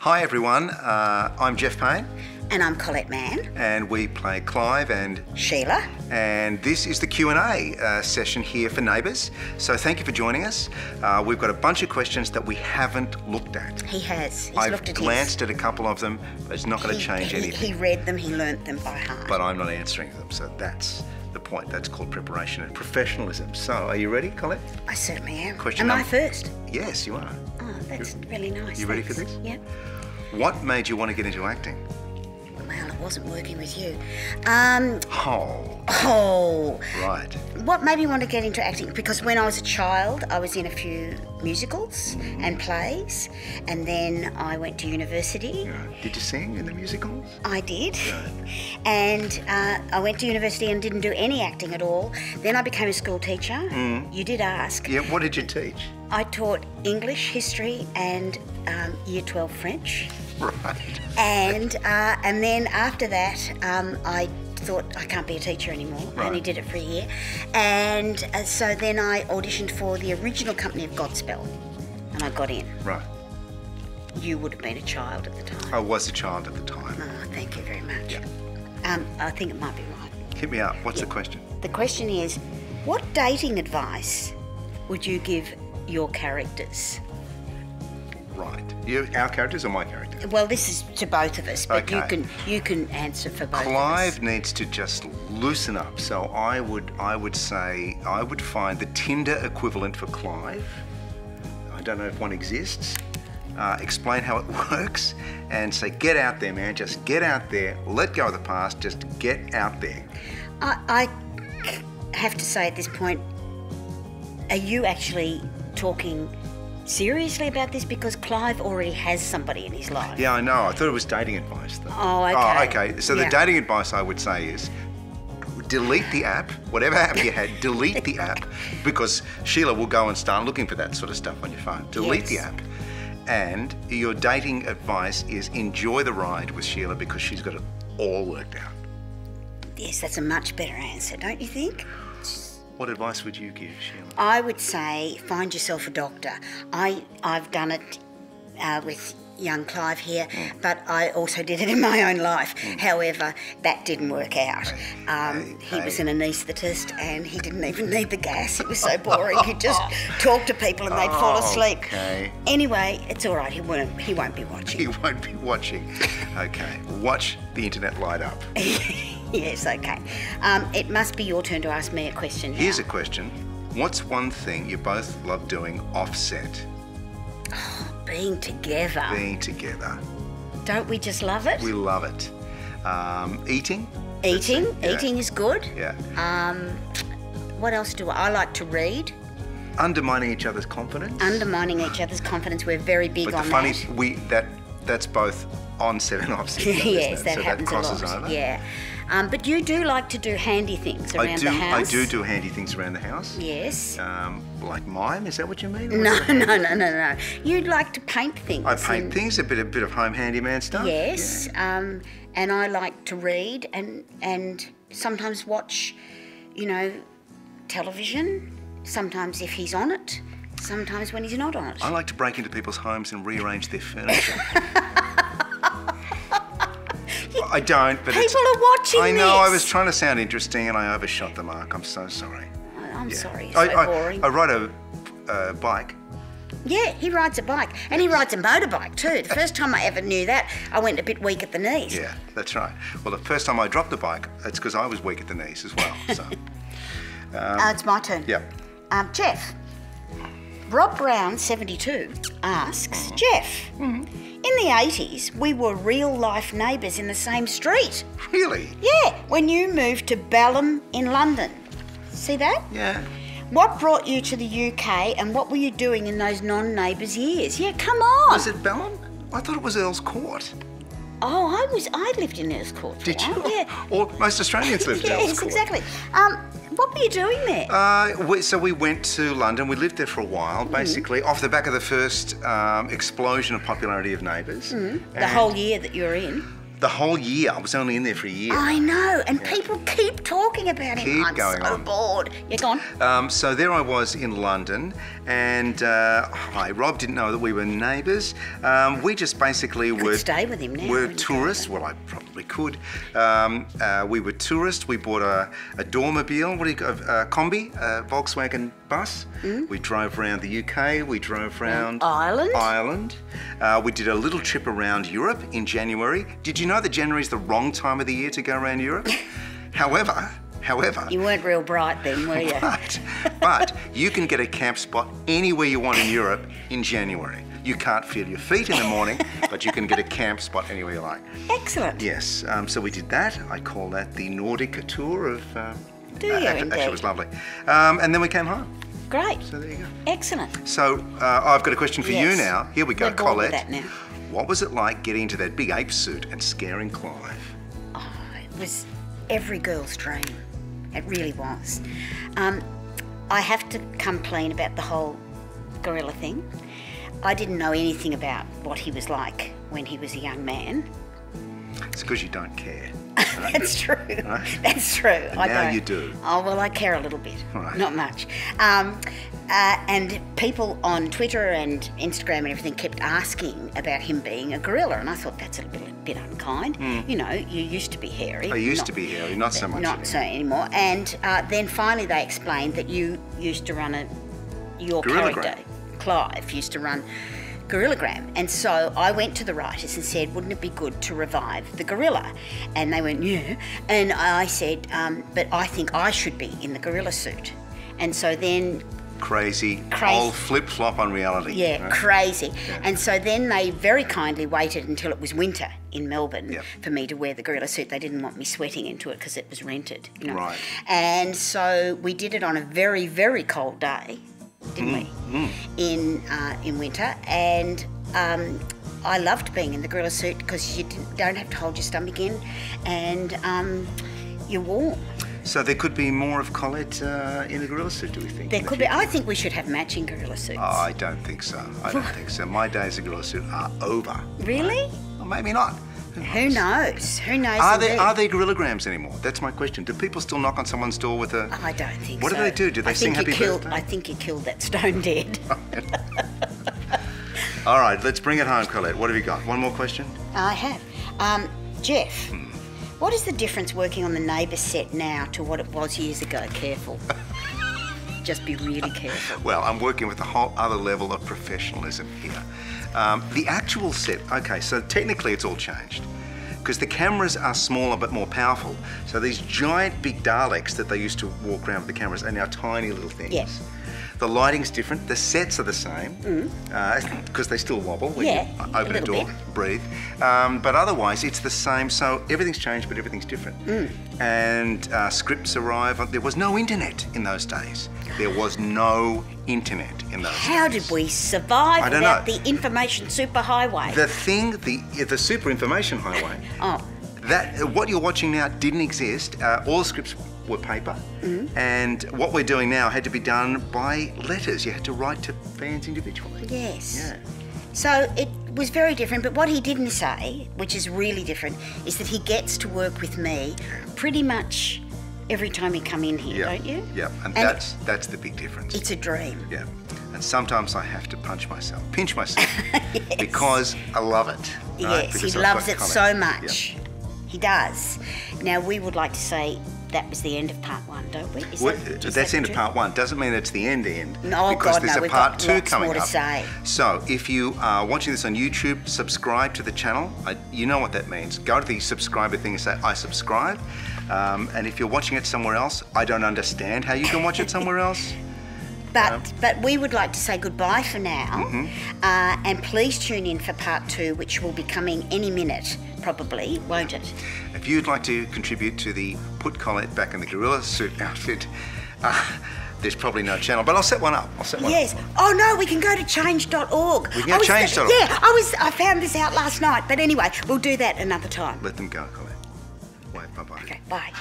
Hi everyone, I'm Jeff Payne. And I'm Colette Mann. And we play Clive and Sheila. And this is the Q&A session here for Neighbours. So thank you for joining us. We've got a bunch of questions that we haven't looked at. He has. He's I've looked at glanced at a couple of them, but it's not going to change anything. He read them, he learnt them by heart. But I'm not answering them, so that's the point. That's called preparation and professionalism. So are you ready, Colette? I certainly am. Question am I first? Yes, you are. Oh, that's really nice. You ready for this? Yeah. What made you want to get into acting? Well, it wasn't working with you. Right. What made me want to get into acting? Because when I was a child, I was in a few musicals and plays, and then I went to university. Did you sing in the musicals? I did. And I went to university and didn't do any acting at all. Then I became a school teacher. You did ask. Yeah, what did you teach? I taught English, history and Year 12 French. Right. And then after that, I thought I can't be a teacher anymore. Right. I only did it for a year. And so then I auditioned for the original company of Godspell, and I got in. Right. You would have been a child at the time. I was a child at the time. Oh, thank you very much. Yeah. I think it might be right. Hit me up. What's the question? The question is, what dating advice would you give your characters? Right. Our characters or my character? Well, this is to both of us, but Okay. you can answer for both Clive of us. needs to just loosen up. So I would say I would find the Tinder equivalent for Clive. I don't know if one exists. Explain how it works and say, get out there, man. Just get out there. Let go of the past. Just get out there. I have to say at this point, are you actually talking seriously about this? Because Clive already has somebody in his life. Yeah, I know. I thought it was dating advice, though. Oh, okay. Oh, okay. So the dating advice I would say is delete the app, whatever app you had, delete the app, because Sheila will go and start looking for that sort of stuff on your phone. Delete the app. And your dating advice is enjoy the ride with Sheila because she's got it all worked out. Yes, that's a much better answer, don't you think? What advice would you give, Sheila? I would say find yourself a doctor. I've done it with young Clive here, but I also did it in my own life. However, that didn't work out. He was an anaesthetist and he didn't even need the gas. It was so boring. He'd just talk to people and they'd fall asleep. Okay. Anyway, it's all right. He won't be watching. He won't be watching. Okay. Watch the internet light up. Yes, okay. It must be your turn to ask me a question now. Here's a question. What's one thing you both love doing offset? Being together. Being together. Don't we just love it? We love it. Eating? Eating. Yeah. Eating is good. Yeah. What else do I like to read? Undermining each other's confidence. Undermining each other's confidence. We're very big But on the funny, that's both on set and off set. Yes, that so happens that crosses a lot. over. Yeah. But you do like to do handy things around the house. I do handy things around the house. Yes. Like mime, is that what you mean? No. You'd like to paint things. I paint things, a bit of home handyman stuff. Yes. Yeah. And I like to read and sometimes watch, television. Sometimes if he's on it. Sometimes when he's not on it. I like to break into people's homes and rearrange their furniture. I don't, but people are watching I know, this. I was trying to sound interesting and I overshot the mark. I'm so sorry. I'm sorry, it's so boring. I ride a bike. Yeah, he rides a bike. And he rides a motorbike too. The first time I ever knew that, I went a bit weak at the knees. Yeah, that's right. Well, the first time I dropped the bike, it's because I was weak at the knees as well. So. It's my turn. Yeah. Jeff, Rob Brown, 72, asks, Jeff, in the 80s, we were real-life neighbours in the same street. Really? Yeah, when you moved to Balham in London. See that? Yeah. What brought you to the UK and what were you doing in those non-neighbours years? Yeah, come on. Was it Balham? I thought it was Earl's Court. Oh, I lived in Earl's Court for a Did you? while. Yeah. Or most Australians lived in Earl's Yes, Court. exactly. What were you doing there? So we went to London. We lived there for a while, basically, off the back of the first explosion of popularity of Neighbours. The whole year that you were in? the whole year. I was only in there for a year. I know, and people keep talking about him. Keep I'm going so on. bored. You're gone. So there I was in London, and Rob didn't know that we were neighbours. We just basically Could stay with him now, were wouldn't you? tourists. Well, I probably could. We were tourists. We bought a Dormobile, a Combi, a Volkswagen bus. We drove around the UK. We drove around Ireland. We did a little trip around Europe in January. Did you know that January is the wrong time of the year to go around Europe? However, You weren't real bright then, were you? but you can get a camp spot anywhere you want in Europe in January. You can't feel your feet in the morning, but you can get a camp spot anywhere you like. Excellent. Yes, so we did that. I call that the Nordic tour of... Do you indeed? Actually, it was lovely. And then we came home. Great. So there you go. Excellent. So I've got a question for you Yes. now. Here we go, We're bored with Colette. that now. What was it like getting into that big ape suit and scaring Clive? Oh, it was every girl's dream. It really was. I have to come clean about the whole gorilla thing. I didn't know anything about what he was like when he was a young man. It's because you don't care. Right? That's true. Right. That's true. I now don't. you do. Oh, well, I care a little bit. Right. Not much. And people on Twitter and Instagram and everything kept asking about him being a gorilla, and I thought that's a bit unkind. You know, you used to be hairy. I used to be hairy, not so much Not so anymore. And then finally they explained that you used to run your Gorillagram. character, Clive, used to run Gorillagram. And so I went to the writers and said, wouldn't it be good to revive the gorilla? And they went, yeah. And I said, but I think I should be in the gorilla suit. And so then... Crazy. Whole flip-flop on reality. Yeah, right? crazy. Yeah. And so then they very kindly waited until it was winter in Melbourne Yep. for me to wear the gorilla suit. They didn't want me sweating into it because it was rented. You know? Right. And so we did it on a very, very cold day, didn't we? In winter. And I loved being in the gorilla suit because you don't have to hold your stomach in, and you're warm. So there could be more of Colette in a gorilla suit, do we think? There in the could be. future? I think we should have matching gorilla suits. Oh, I don't think so. I don't think so. My days of gorilla suit are over. Really? Or maybe not. Who knows? Who knows? Are indeed. there gorillograms anymore? That's my question. Do people still knock on someone's door with a... I don't think What so. do they do? Do they sing Happy Birthday? I think you killed that stone dead. All right, let's bring it home, Colette. What have you got? One more question? I have. Jeff, what is the difference working on the Neighbours set now to what it was years ago? Careful. Just be really careful. Well, I'm working with a whole other level of professionalism here. The actual set, okay, so technically it's all changed because the cameras are smaller but more powerful. So these giant big Daleks that they used to walk around with the cameras are now tiny little things. Yes. The lighting's different. The sets are the same because they still wobble when Yeah, you open a a little door, bit. breathe. But otherwise, it's the same. So everything's changed, but everything's different. And scripts arrive. There was no internet in those days. There was no internet in those How days. did we survive I don't without know. the information superhighway? The super information highway. What you're watching now didn't exist. All the scripts were paper, and what we're doing now had to be done by letters. You had to write to fans individually. Yes. Yeah. So it was very different, but what he didn't say, which is really different, is that he gets to work with me pretty much every time you come in here, don't you? Yeah, and that's the big difference. It's a dream. Yeah, and sometimes I have to pinch myself, because I love it. right? Yes, he Because I've loves got it comment. so much. He does. Now, we would like to say that was the end of part one, don't we? Well, that's the end of part one. Doesn't mean it's the end. No, because God, there's no, a we've part got two lots coming more to up. say. So if you are watching this on YouTube, subscribe to the channel. You know what that means. Go to the subscriber thing and say, I subscribe. And if you're watching it somewhere else, I don't understand how you can watch it somewhere else. But we would like to say goodbye for now, Mm-hmm. and please tune in for part two, which will be coming any minute, probably, won't it? If you'd like to contribute to the Put Colette Back in the Gorilla Suit outfit, there's probably no channel, but I'll set one up. Yes. Oh no, we can go to change.org. We can go to change.org. Yeah, I found this out last night, but anyway, we'll do that another time. Let them go, Colette. Wait, bye-bye. Okay, bye.